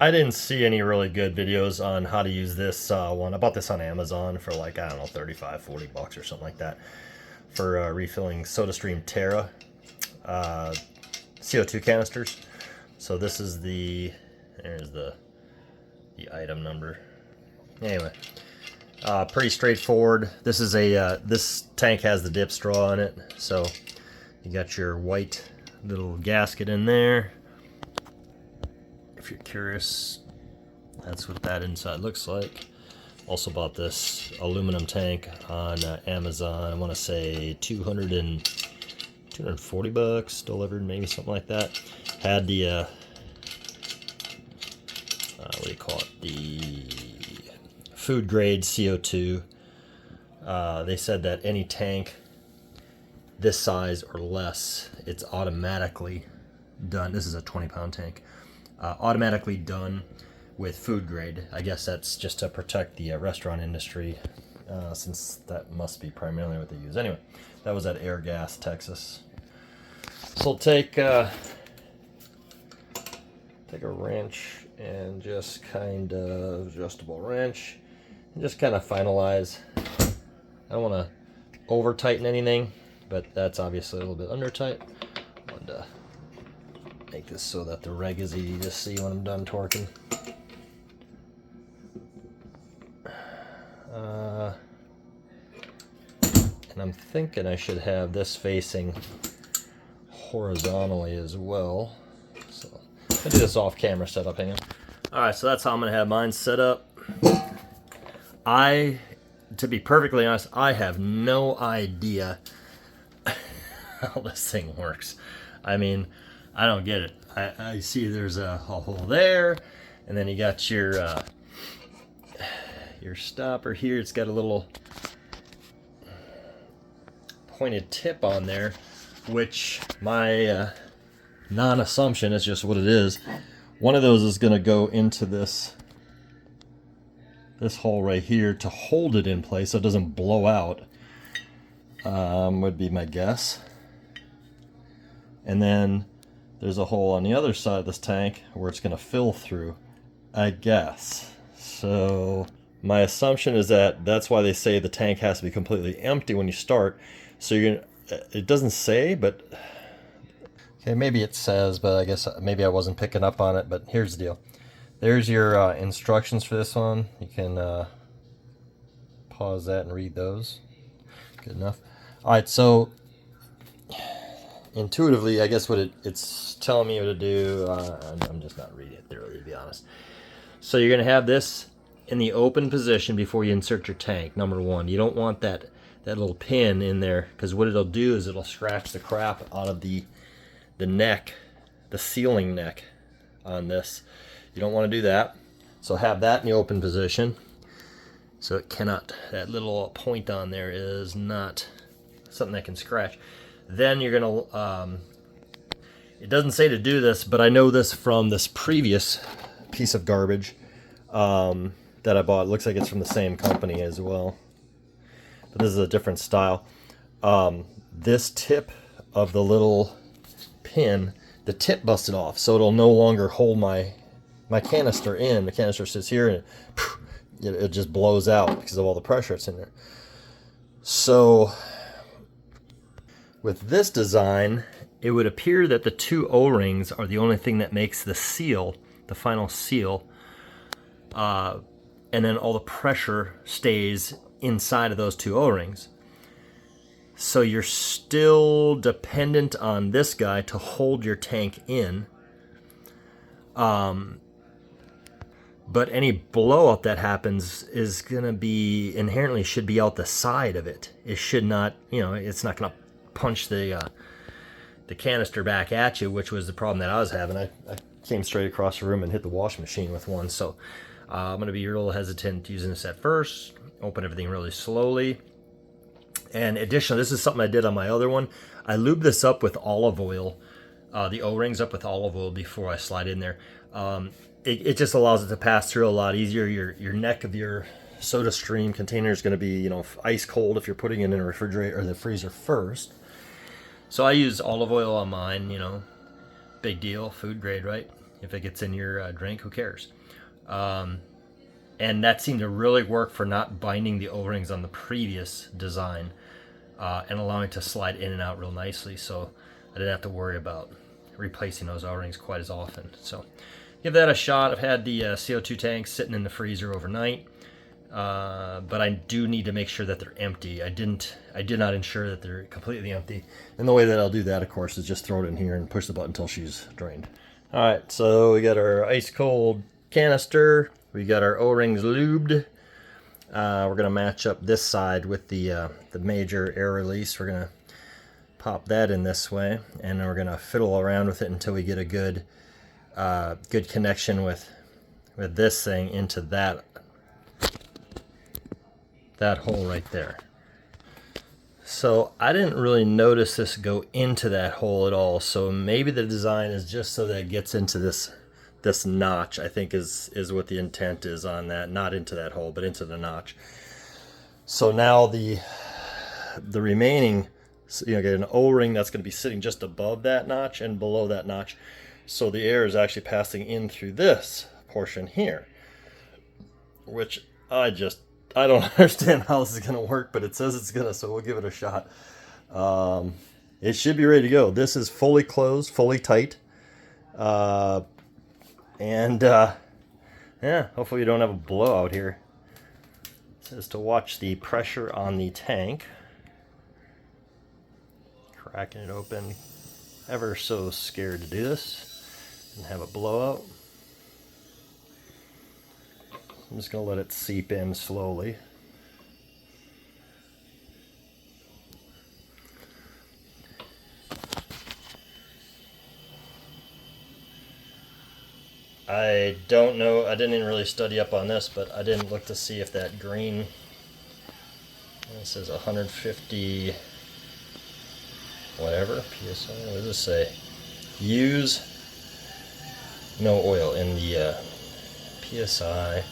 I didn't see any really good videos on how to use this one. I bought this on Amazon for like, I don't know, 35, 40 bucks or something like that for refilling SodaStream Terra CO2 canisters. So this is there's the item number. Anyway, pretty straightforward. This is this tank has the dip straw in it, so you got your white little gasket in there. If you're curious, that's what that inside looks like. Also bought this aluminum tank on Amazon. I want to say 240 bucks delivered, maybe something like that. Had the what do you call it? The food grade CO2. They said that any tank this size or less, it's automatically done. This is a 20-pound tank. Automatically done with food grade. I guess that's just to protect the restaurant industry, since that must be primarily what they use. Anyway, that was at Airgas, Texas. So we'll take a wrench and just kind of adjustable wrench and just kind of finalize. I don't want to over tighten anything, but that's obviously a little bit under tight. I wanted to make this so that the reg is easy to see when I'm done torquing. And I'm thinking I should have this facing horizontally as well. So I'll do this off camera setup, hang on. Alright, so that's how I'm going to have mine set up. To be perfectly honest, I have no idea how this thing works. I mean, I don't get it. I see there's a hole there, and then you got your stopper here. It's got a little pointed tip on there, which my non-assumption is just what it is. One of those is going to go into this hole right here to hold it in place so it doesn't blow out, would be my guess. And then there's a hole on the other side of this tank where it's going to fill through, I guess. So my assumption is that that's why they say the tank has to be completely empty when you start. So you're gonna, it doesn't say, but okay, maybe it says, but I guess maybe I wasn't picking up on it. But here's the deal. There's your instructions for this one. You can pause that and read those. Good enough. All right, so intuitively, I guess what it's telling me what to do, I'm just not reading it thoroughly, to be honest. So you're going to have this in the open position before you insert your tank, number one. You don't want that little pin in there, because what it'll do is it'll scratch the crap out of the neck, the sealing neck on this. You don't want to do that. So have that in the open position. So it cannot, that little point on there is not something that can scratch. Then you're going to, it doesn't say to do this, but I know this from this previous piece of garbage that I bought. It looks like it's from the same company as well, but this is a different style. This tip of the little pin, the tip busted off, so it'll no longer hold my canister in. The canister sits here and it just blows out because of all the pressure that's in there. So with this design, it would appear that the two O-rings are the only thing that makes the seal, the final seal, and then all the pressure stays inside of those two O-rings. So you're still dependent on this guy to hold your tank in. But any blowout that happens is going to be, inherently should be out the side of it. It should not, it's not going to punch the canister back at you, which was the problem that I was having. I came straight across the room and hit the washing machine with one. So I'm going to be real hesitant using this at first. Open everything really slowly. And additionally, this is something I did on my other one. I lubed this up with olive oil, the O-rings up with olive oil before I slide in there. It just allows it to pass through a lot easier. Your neck of your SodaStream container is going to be, ice cold if you're putting it in a refrigerator or the freezer first. So I use olive oil on mine, big deal, food grade, right? If it gets in your drink, who cares? And that seemed to really work for not binding the O-rings on the previous design and allowing it to slide in and out real nicely. So I didn't have to worry about replacing those O-rings quite as often. So give that a shot. I've had the CO2 tanks sitting in the freezer overnight, but I do need to make sure that they're empty. I did not ensure that they're completely empty. And the way that I'll do that, of course, is just throw it in here and push the button until she's drained. All right, so we got our ice cold canister. We got our O-rings lubed. We're gonna match up this side with the major air release. We're gonna pop that in this way, and then we're gonna fiddle around with it until we get a good connection with this thing into that hole right there. So I didn't really notice this go into that hole at all. So maybe the design is just so that it gets into this notch, I think is what the intent is on that. Not into that hole, but into the notch. So now the remaining, get an O-ring that's going to be sitting just above that notch and below that notch. So the air is actually passing in through this portion here, which I don't understand how this is going to work, but it says it's going to, so we'll give it a shot. It should be ready to go. This is fully closed, fully tight. Yeah, hopefully you don't have a blowout here. It says to watch the pressure on the tank. Cracking it open. Ever so scared to do this and have a blowout. I'm just going to let it seep in slowly. I don't know, I didn't even really study up on this, but I didn't look to see if that green, it says 150 whatever, PSI, what does this say? Use no oil in the PSI.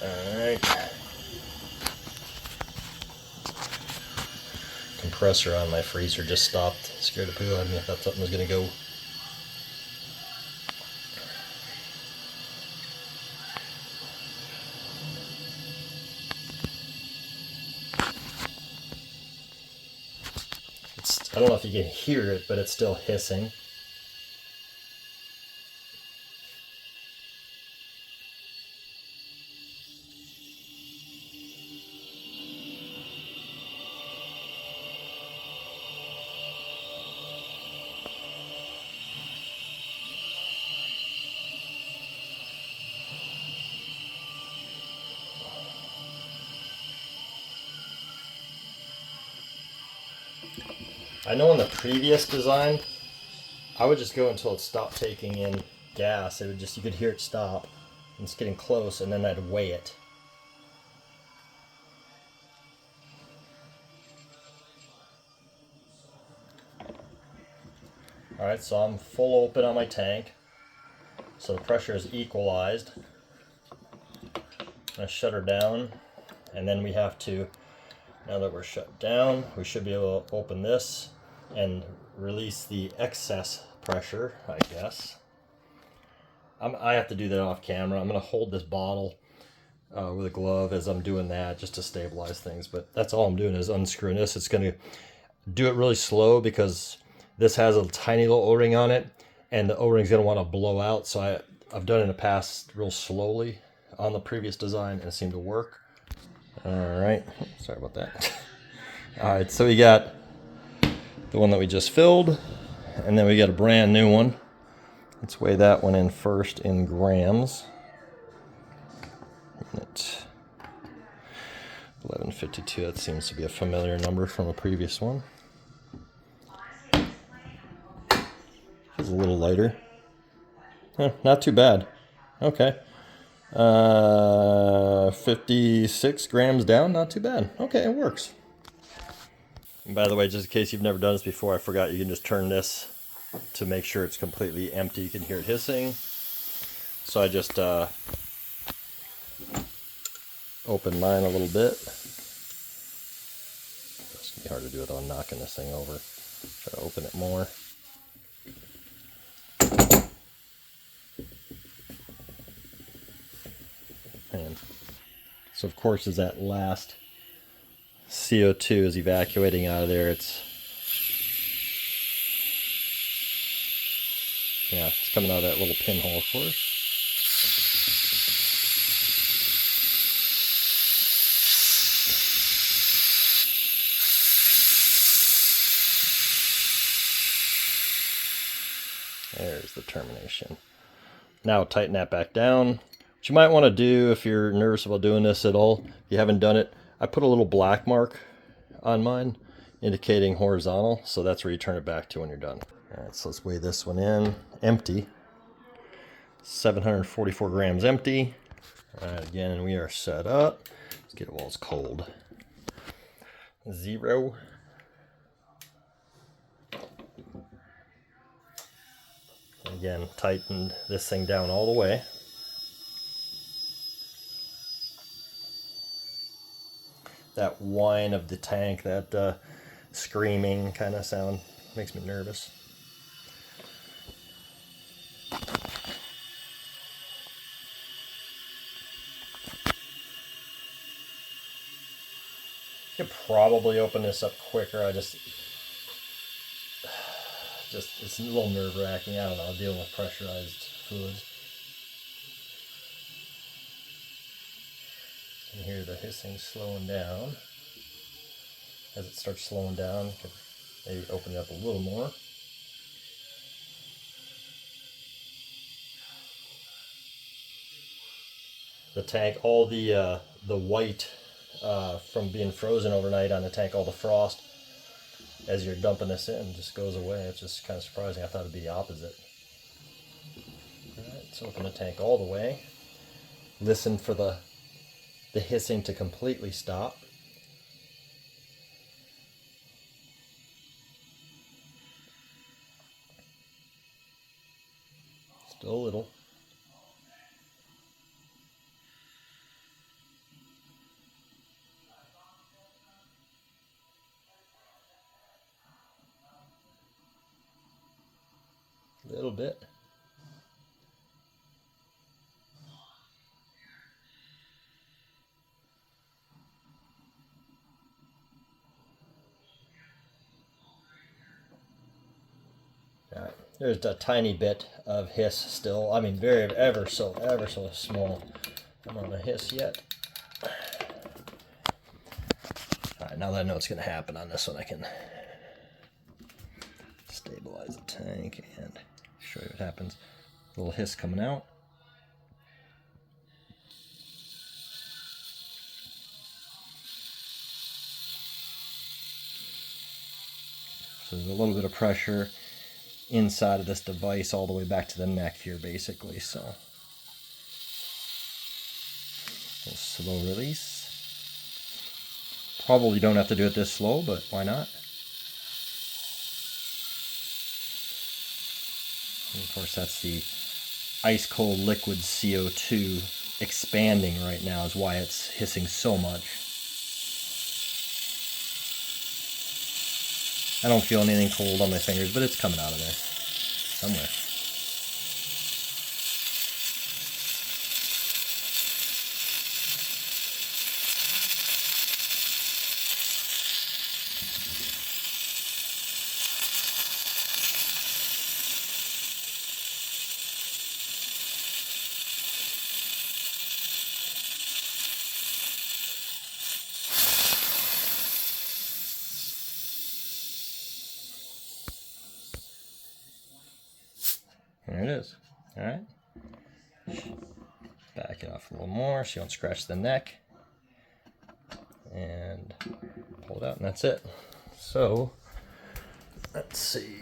Alright. Compressor on my freezer just stopped. Scared the poo out of me. I thought something was going to go. I don't know if you can hear it, but it's still hissing. I know in the previous design, I would just go until it stopped taking in gas. It would just, you could hear it stop. And it's getting close, and then I'd weigh it. Alright, so I'm full open on my tank. So the pressure is equalized. I'm going to shut her down, and then we have to, now that we're shut down, we should be able to open this and release the excess pressure, I guess. I have to do that off camera. I'm going to hold this bottle with a glove as I'm doing that just to stabilize things. But that's all I'm doing is unscrewing this. It's going to do it really slow because this has a tiny little O-ring on it, and the O-ring's going to want to blow out. So I've done it in the past real slowly on the previous design, and it seemed to work. All right, sorry about that. All right, so we got the one that we just filled, and then we got a brand new one. Let's weigh that one in first in grams. 1152, that seems to be a familiar number from a previous one. Feels a little lighter. Not too bad. Okay. 56 grams down, not too bad. Okay, it works. And by the way, just in case you've never done this before, I forgot you can just turn this to make sure it's completely empty. You can hear it hissing. So I just open mine a little bit. It's gonna be hard to do without knocking this thing over. Try to open it more. And so of course, as that last CO2 is evacuating out of there, it's coming out of that little pinhole, of course. There's the termination. Now tighten that back down. What you might want to do if you're nervous about doing this at all, if you haven't done it, I put a little black mark on mine indicating horizontal, so that's where you turn it back to when you're done. All right, so let's weigh this one in. Empty. 744 grams empty. All right, again, we are set up. Let's get it while it's cold. 0. Again, tightened this thing down all the way. That whine of the tank, that screaming kind of sound makes me nervous. I could probably open this up quicker. Just it's a little nerve-wracking. I don't know, dealing with pressurized fluids. You can hear the hissing slowing down. As it starts slowing down, you can maybe open it up a little more. The tank, all the white from being frozen overnight on the tank, all the frost, as you're dumping this in, just goes away. It's just kind of surprising. I thought it'd be the opposite. Alright, so open the tank all the way. Listen for the hissing to completely stop. Still a little. A little bit. Alright, there's a tiny bit of hiss still. I mean, very ever so small amount of hiss yet. Alright, now that I know what's going to happen on this one, I can stabilize the tank and show you what happens. A little hiss coming out. So there's a little bit of pressure inside of this device all the way back to the neck here, basically. So a slow release. Probably don't have to do it this slow, but why not? And of course, that's the ice cold liquid CO2 expanding right now, is why it's hissing so much. I don't feel anything cold on my fingers, but it's coming out of there somewhere. There it is. All right. Back it off a little more so you don't scratch the neck. And pull it out, and that's it. So, let's see.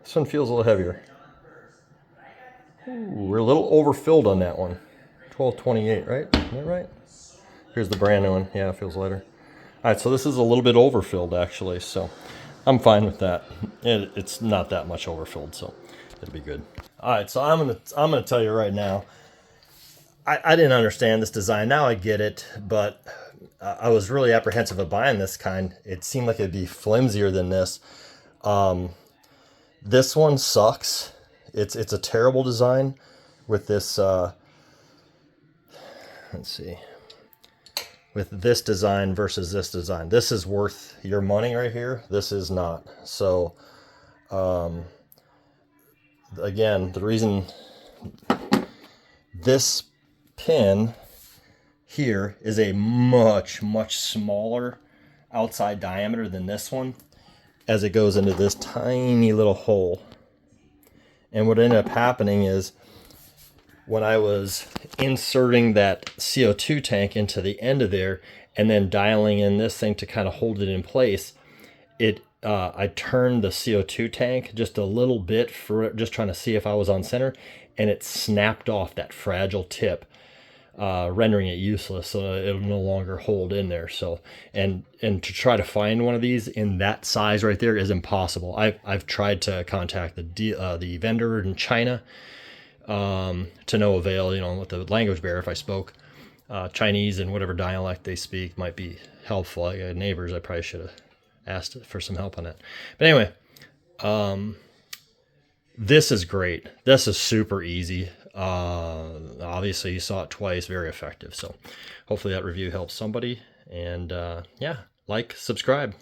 This one feels a little heavier. Ooh, we're a little overfilled on that one. 1228, right? Is that right? Here's the brand new one. Yeah, it feels lighter. All right, so this is a little bit overfilled actually, so I'm fine with that. It's not that much overfilled, so it'll be good. All right, so I'm gonna tell you right now. I didn't understand this design. Now I get it, but I was really apprehensive of buying this kind. It seemed like it'd be flimsier than this. This one sucks. It's a terrible design with this, let's see, with this design versus this design. This is worth your money right here. This is not. So, again, the reason this pin here is a much smaller outside diameter than this one, as it goes into this tiny little hole. And what ended up happening is when I was inserting that CO2 tank into the end of there and then dialing in this thing to kind of hold it in place, I turned the CO2 tank just a little bit for just trying to see if I was on center, and it snapped off that fragile tip, rendering it useless, so it'll no longer hold in there. So and to try to find one of these in that size right there is impossible. I've tried to contact the vendor in China, to no avail. You know, with the language barrier, if I spoke Chinese and whatever dialect they speak might be helpful. I got neighbors, I probably should have asked for some help on that. But anyway, this is great. This is super easy. Obviously you saw it twice, very effective. So hopefully that review helps somebody. And yeah, like, subscribe.